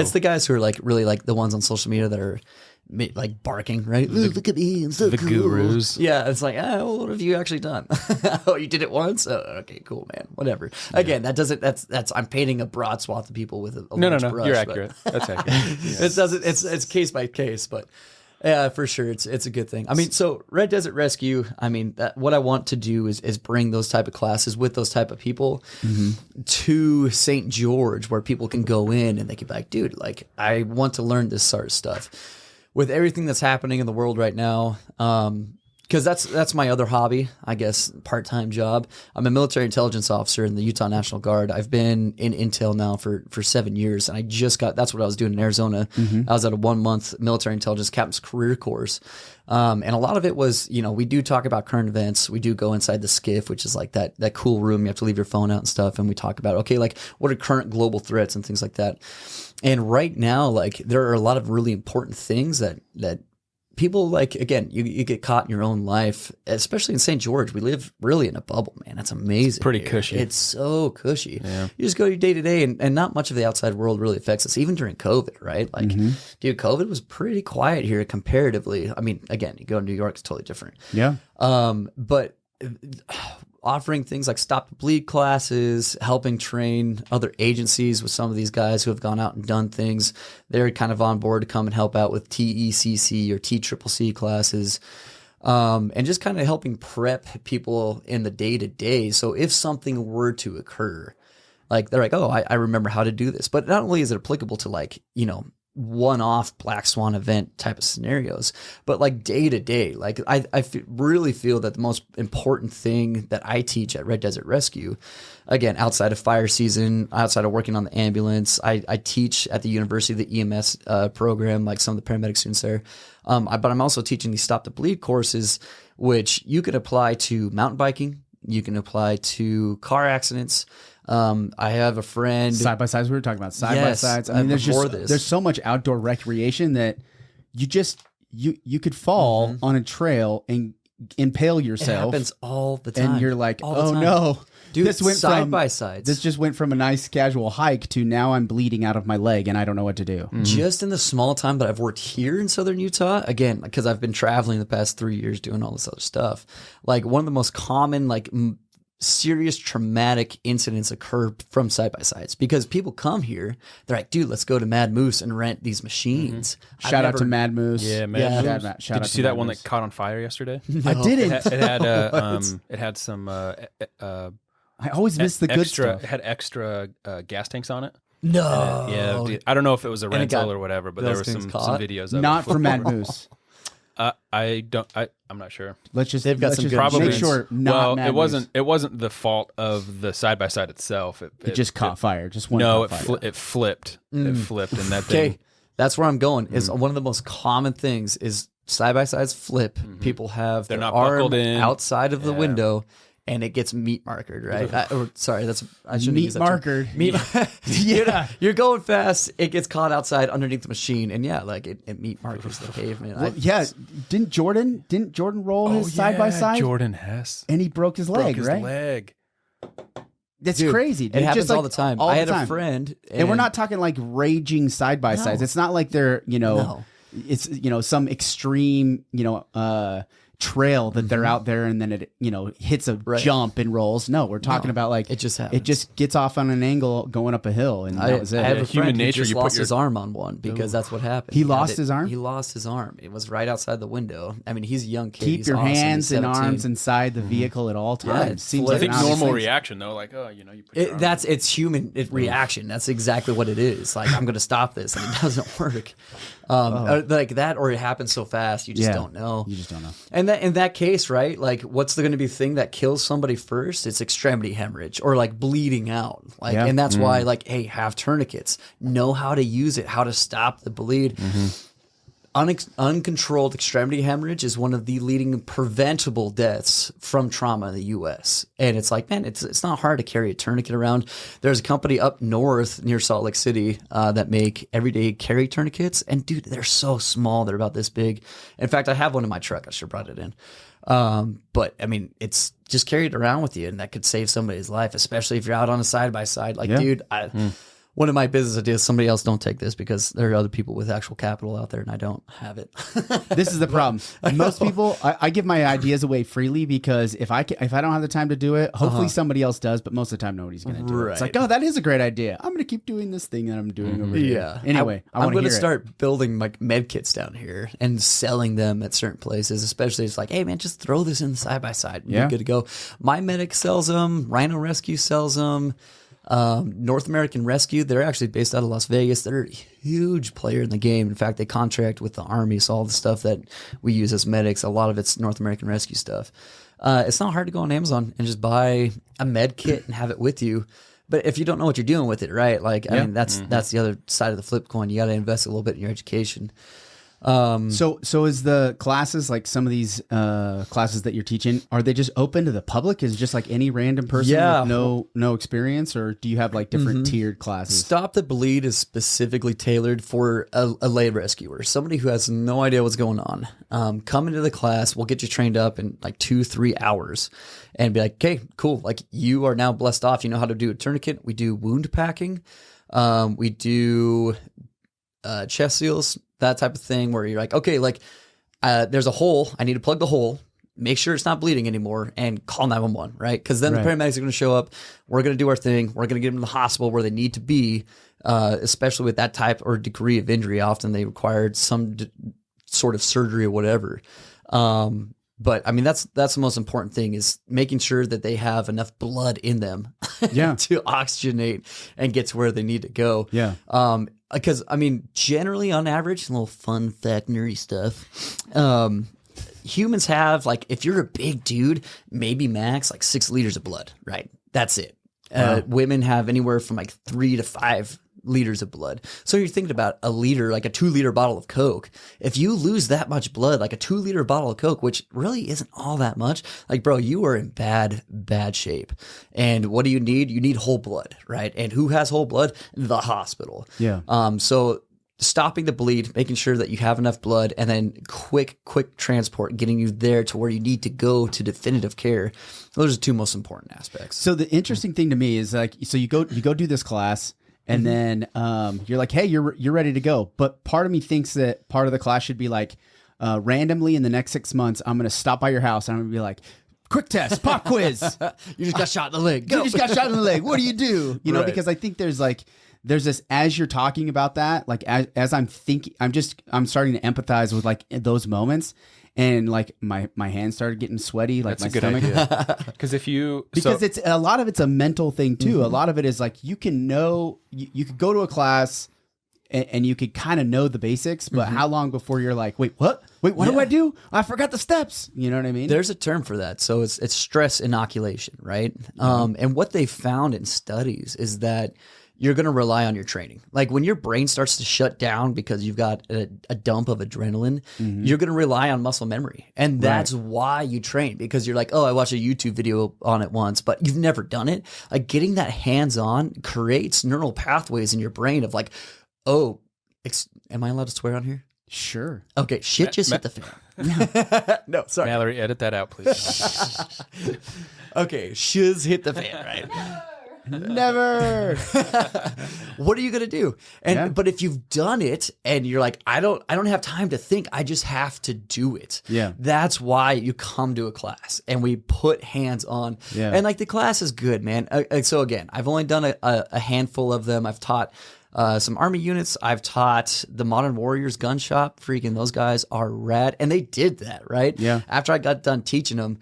It's the guys who are like really like the ones on social media that are like barking, right? Look at me, I'm so the cool. gurus. Yeah, it's like, well, what have you actually done? Oh, you did it once? Oh, okay, cool, man. Whatever. Again, that's I'm painting a broad swath of people with a large brush. You're accurate. That's accurate. Yeah. It's case by case, but yeah, for sure, it's a good thing. I mean, so Red Desert Rescue. I mean, what I want to do is bring those type of classes with those type of people to St. George, where people can go in and they can be like, dude, like I want to learn this sort of stuff. With everything that's happening in the world right now, because that's my other hobby, I guess, part-time job. I'm a military intelligence officer in the Utah National Guard. I've been in intel now for 7 years, and that's what I was doing in Arizona. I was at a 1-month military intelligence captain's career course. And a lot of it was, we do talk about current events. We do go inside the skiff, which is like that cool room. You have to leave your phone out and stuff. And we talk about, okay, like what are current global threats and things like that. And right now, like there are a lot of really important things that people like, again, you get caught in your own life, especially in St. George. We live really in a bubble, man. That's amazing. It's pretty cushy. It's so cushy. Yeah. You just go your day to day and not much of the outside world really affects us, even during COVID, right? Like, dude, COVID was pretty quiet here comparatively. I mean, again, you go to New York, it's totally different. Yeah. But offering things like Stop the Bleed classes, helping train other agencies with some of these guys who have gone out and done things. They're kind of on board to come and help out with TECC or TCCC classes. And just kind of helping prep people in the day-to-day. So if something were to occur, like they're like, oh, I remember how to do this. But not only is it applicable to like, one-off black swan event type of scenarios, but like day to day, like I really feel that the most important thing that I teach at Red Desert Rescue, again, outside of fire season, outside of working on the ambulance, I teach at the university, the EMS program, like some of the paramedic students there. But I'm also teaching these Stop the Bleed courses, which you could apply to mountain biking. You can apply to car accidents. I have a friend. Side by sides. We were talking about side by sides. I mean, there's so much outdoor recreation that you could fall on a trail and impale yourself. It happens all the time. And you're like, oh no. Dude, this went side by sides. This just went from a nice casual hike to now I'm bleeding out of my leg and I don't know what to do. Just in the small time that I've worked here in Southern Utah, again, because I've been traveling the past 3 years doing all this other stuff, like one of the most common, like serious traumatic incidents occur from side-by-sides because people come here, they're like, dude, let's go to Mad Moose and rent these machines. Shout out to Mad Moose. Yeah, Mad Moose. Did you see that one that caught on fire yesterday? No. I didn't. It had some I always miss the good stuff. It had extra gas tanks on it. No. Yeah, I don't know if it was a rental or whatever, but there were some videos of it. Not for Mad Moose. I'm not sure. They've got some good probably make sure not Mad Moose. It wasn't the fault of the side by side itself. It just caught fire. Just one. No, it flipped. It flipped, and that thing. Okay, that's where I'm going. Is one of the most common things is side by sides flip. People have They're their not arm buckled in. outside of the window. And it gets meat markered, right? I shouldn't use that term. Meat. Yeah, you're going fast. It gets caught outside underneath the machine, and yeah, like it meat markers the pavement. Well, didn't Jordan roll his side by side? Jordan Hess, and he broke his leg. That's crazy. Dude. It happens just all the time. I had a friend, and we're not talking like raging side by sides. It's not like they're it's some extreme trail that they're out there and then it hits a jump and rolls. No, we're talking about like it just happens. It just gets off on an angle going up a hill, and that was it. I have a friend who just lost his arm on one because that's what happened. He lost his arm? He lost his arm. It was right outside the window. I mean, he's a young kid. Keep your hands and arms inside the vehicle at all times. Seems I think normal reaction though, like you put your arm it's human reaction. That's exactly what it is. Like I'm going to stop this, and it doesn't work. Like that, or it happens so fast you just don't know. You just don't know. And that in that case, right? Like, what's going to be the thing that kills somebody first? It's extremity hemorrhage or like bleeding out. Like, and that's why, like, hey, have tourniquets. Know how to use it. How to stop the bleed. Uncontrolled extremity hemorrhage is one of the leading preventable deaths from trauma in the U.S. And it's like, man, it's not hard to carry a tourniquet around. There's a company up north near Salt Lake City that make everyday carry tourniquets. And dude, they're so small. They're about this big. In fact, I have one in my truck. I should have brought it in. But I mean, it's just carry it around with you, and that could save somebody's life, especially if you're out on a side by side. Like, dude, one of my business ideas, somebody else don't take this because there are other people with actual capital out there and I don't have it. This is the problem. Most people, I give my ideas away freely because if I don't have the time to do it, hopefully somebody else does, but most of the time nobody's going to do it. It's like, oh, that is a great idea. I'm going to keep doing this thing that I'm doing over here. Yeah. Anyway, I'm going to start building like med kits down here and selling them at certain places, especially it's like, hey man, just throw this in side by side. You're good to go. My Medic sells them. Rhino Rescue sells them. North American Rescue, they're actually based out of Las Vegas. They're a huge player in the game. In fact, they contract with the Army, so all the stuff that we use as medics, a lot of it's North American Rescue stuff. It's not hard to go on Amazon and just buy a med kit and have it with you. But if you don't know what you're doing with it, right? Like, I mean, that's the other side of the flip coin. You got to invest a little bit in your education. So is the classes, like some of these classes that you're teaching, are they just open to the public? Is it just like any random person with no experience, or do you have like different tiered classes? Stop the Bleed is specifically tailored for a lay rescuer, somebody who has no idea what's going on. Come into the class, we'll get you trained up in like 2-3 hours and be like, okay, cool. Like you are now blessed off. You know how to do a tourniquet. We do wound packing. We do chest seals, that type of thing where you're like, okay, like there's a hole. I need to plug the hole, make sure it's not bleeding anymore, and call 911, right? Because then the paramedics are going to show up. We're going to do our thing. We're going to get them to the hospital where they need to be, especially with that type or degree of injury. Often they required some sort of surgery or whatever. But I mean, that's the most important thing is making sure that they have enough blood in them to oxygenate and get to where they need to go. Yeah. Because, I mean, generally on average, a little fun fact, nerdy stuff. Humans have, like, if you're a big dude, maybe max like 6 liters of blood, right? That's it. Women have anywhere from like 3 to 5 liters of blood. So you're thinking about a liter, like a 2-liter bottle of Coke. If you lose that much blood, like a 2-liter bottle of Coke, which really isn't all that much, like, bro, you are in bad shape. And what do you need? You need whole blood, right? And who has whole blood? The hospital. Yeah. So stopping the bleed, making sure that you have enough blood, and then quick transport, getting you there to where you need to go to definitive care. Those are the 2 most important aspects. So the interesting thing to me is like, so you go do this class, and then you're like, hey, you're ready to go. But part of me thinks that part of the class should be like, randomly in the next 6 months, I'm going to stop by your house and I'm going to be like, quick test, pop quiz. You just got shot in the leg. Go. You just got shot in the leg. What do you do? You know, because I think there's this, as you're talking about that, like as I'm thinking, I'm starting to empathize with like those moments. And like my hands started getting sweaty, like that's my a good stomach. Idea. Because it's a lot of it's a mental thing too. A lot of it is like you can know you could go to a class and you could kind of know the basics, but how long before you're like, wait, what do I do? I forgot the steps. You know what I mean? There's a term for that. So it's stress inoculation, right? And what they found in studies is that you're going to rely on your training. Like when your brain starts to shut down because you've got a dump of adrenaline, you're going to rely on muscle memory. And that's why you train, because you're like, oh, I watched a YouTube video on it once, but you've never done it. Like getting that hands-on creates neural pathways in your brain of like, oh, am I allowed to swear on here? Sure. Okay, shit just hit the fan. No, sorry. Mallory, edit that out, please. Okay, shiz hit the fan, right? Never. What are you gonna do? But if you've done it and you're like, I don't have time to think, I just have to do it. Yeah. That's why you come to a class and we put hands on. Yeah. And like the class is good, man. So again, I've only done a handful of them. I've taught some Army units. I've taught the Modern Warriors gun shop. Freaking those guys are rad. And they did that, right? Yeah. After I got done teaching them,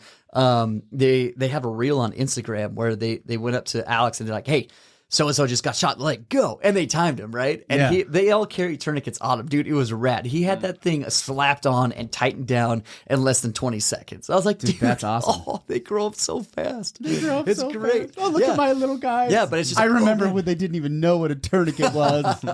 they have a reel on Instagram where they went up to Alex and they're like, hey, so-and-so just got shot in the leg, go. And they timed him, right? And they all carry tourniquets on him. Dude, it was rad. He had that thing slapped on and tightened down in less than 20 seconds. I was like, dude, that's awesome. Oh, they grow up so fast. It's so great. Fast. Oh, look at my little guys. Yeah, but it's just I remember when they didn't even know what a tourniquet was.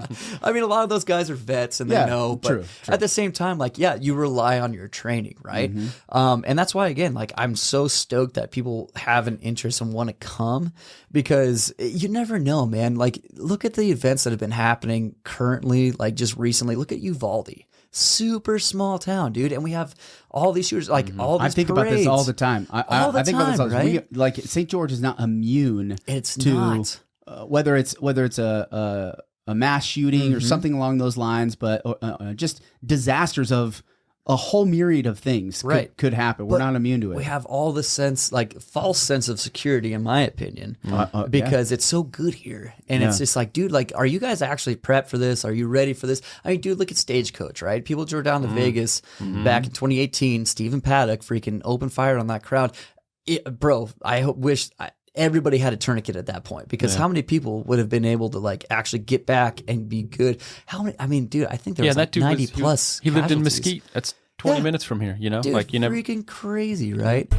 I mean, a lot of those guys are vets and they know, but true. At the same time, like, you rely on your training, right? And that's why, again, like, I'm so stoked that people have an interest and want to come, because you never know, man. Like, look at the events that have been happening currently, like just recently. Look at Uvalde. Super small town, dude. And we have all these shooters, like all these I think parades. about this all the time. I think about this all the time. Right? Like St. George is not immune It's to not. whether it's a mass shooting or something along those lines, but just disasters of a whole myriad of things could happen. We're not immune to it. We have all this false sense of security, in my opinion, because it's so good here. And it's just like, dude, like, are you guys actually prepped for this? Are you ready for this? I mean, dude, look at Stagecoach, right? People drove down to Vegas back in 2018. Stephen Paddock freaking opened fire on that crowd. Bro, I wish everybody had a tourniquet at that point, because how many people would have been able to like actually get back and be good? How many? I mean, dude, I think there was like 90 plus. He lived in Mesquite. That's 20 minutes from here. You know, dude, like you never. Freaking crazy, right?